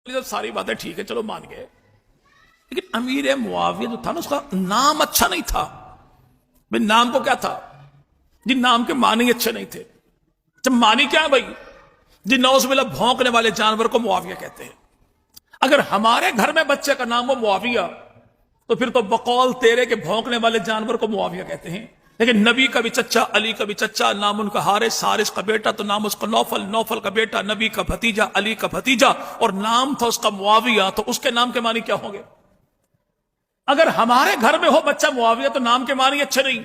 ساری باتیں ٹھیک ہے، چلو مان گئے، لیکن امیر معاویہ جو تھا نا، اس کا نام اچھا نہیں تھا۔ بھائی نام کو کیا تھا جی؟ نام کے معنی اچھے نہیں تھے۔ جب معنی کیا ہے بھائی جی؟ نوز باللہ بھونکنے والے جانور کو معاویہ کہتے ہیں۔ اگر ہمارے گھر میں بچے کا نام ہو معاویہ تو پھر تو بقول تیرے کے بھونکنے والے جانور کو معاویہ کہتے ہیں۔ لیکن نبی کا بھی چچا، علی کا بھی چچا، نام ان کا حارث، حارث کا بیٹا تو نام اس کا نوفل، نوفل کا بیٹا، نبی کا بھتیجا، علی کا بھتیجا، اور نام تھا اس کا معاویہ، تو اس کے نام کے معنی کیا ہوں گے؟ اگر ہمارے گھر میں ہو بچہ معاویہ تو نام کے معنی اچھے نہیں۔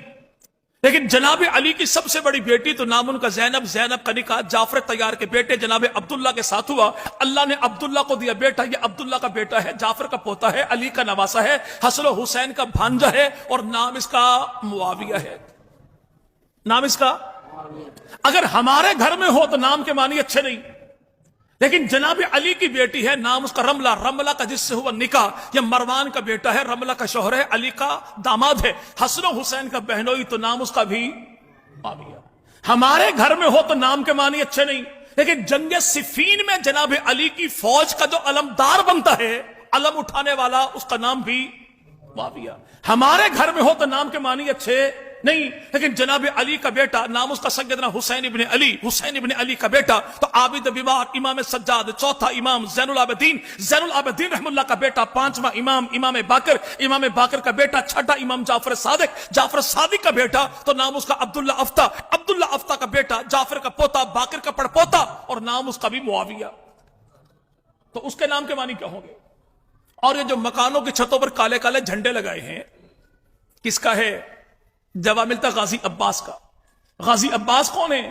لیکن جناب علی کی سب سے بڑی بیٹی تو نام ان کا زینب، زینب کا نکاح جعفر طیار کے بیٹے جناب عبداللہ کے ساتھ ہوا۔ اللہ نے عبداللہ کو دیا بیٹا، یہ عبداللہ کا بیٹا ہے، جعفر کا پوتا ہے، علی کا نواسا ہے، حسن و حسین کا بھانجا ہے، اور نام اس کا معاویہ ہے۔ نام اس کا اگر ہمارے گھر میں ہو تو نام کے معنی اچھے نہیں۔ لیکن جناب علی کی بیٹی ہے، نام اس کا رملہ، رملہ کا جس سے ہوا نکاح، یہ مروان کا بیٹا ہے، رملہ کا شوہر ہے، علی کا داماد ہے، حسن و حسین کا بہنوئی، تو نام اس کا بھی معاویہ۔ ہمارے گھر میں ہو تو نام کے معنی اچھے نہیں، لیکن جنگ صفین میں جناب علی کی فوج کا جو علمدار بنتا ہے، علم اٹھانے والا، اس کا نام بھی معاویہ۔ ہمارے گھر میں ہو تو نام کے معنی اچھے نہیں، لیکن جناب علی کا بیٹا، نام اس کا سیدنا حسین ابن علی، حسین ابن علی کا بیٹا تو عابد بیمار، امام سجاد، چوتھا امام زین العابدین، زین العابدین رحم اللہ کا بیٹا، پانچواں امام، امام باقر، امام باقر کا بیٹا، چھٹا امام جعفر صادق، جعفر صادق کا بیٹا تو نام اس کا عبداللہ افتا، عبداللہ افتا کا بیٹا، جعفر کا پوتا، باقر کا پڑپوتا، اور نام اس کا بھی معاویہ۔ تو اس کے نام کے معنی کیا ہوں گے؟ اور یہ جو مکانوں کی چھتوں پر کالے کالے جھنڈے لگائے ہیں، کس کا ہے؟ جواب ملتا غازی عباس کا۔ غازی عباس کون ہیں؟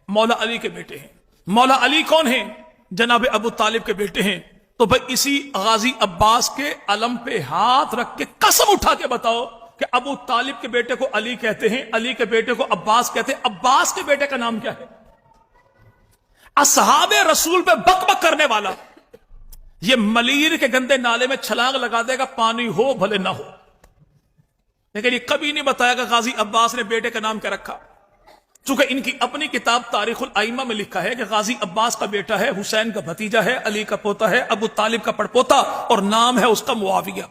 مولا علی کے بیٹے ہیں۔ مولا علی کون ہیں؟ جناب ابو طالب کے بیٹے ہیں۔ تو بھائی اسی غازی عباس کے علم پہ ہاتھ رکھ کے قسم اٹھا کے بتاؤ کہ ابو طالب کے بیٹے کو علی کہتے ہیں، علی کے بیٹے کو عباس کہتے ہیں، عباس کے بیٹے کا نام کیا ہے؟ اصحاب رسول پہ بک بک کرنے والا یہ ملیر کے گندے نالے میں چھلانگ لگا دے گا، پانی ہو بھلے نہ ہو، لیکن یہ کبھی نہیں بتایا کہ غازی عباس نے بیٹے کا نام کیا رکھا۔ چونکہ ان کی اپنی کتاب تاریخ الائمہ میں لکھا ہے کہ غازی عباس کا بیٹا ہے، حسین کا بھتیجا ہے، علی کا پوتا ہے، ابو طالب کا پڑپوتا، اور نام ہے اس کا معاویہ۔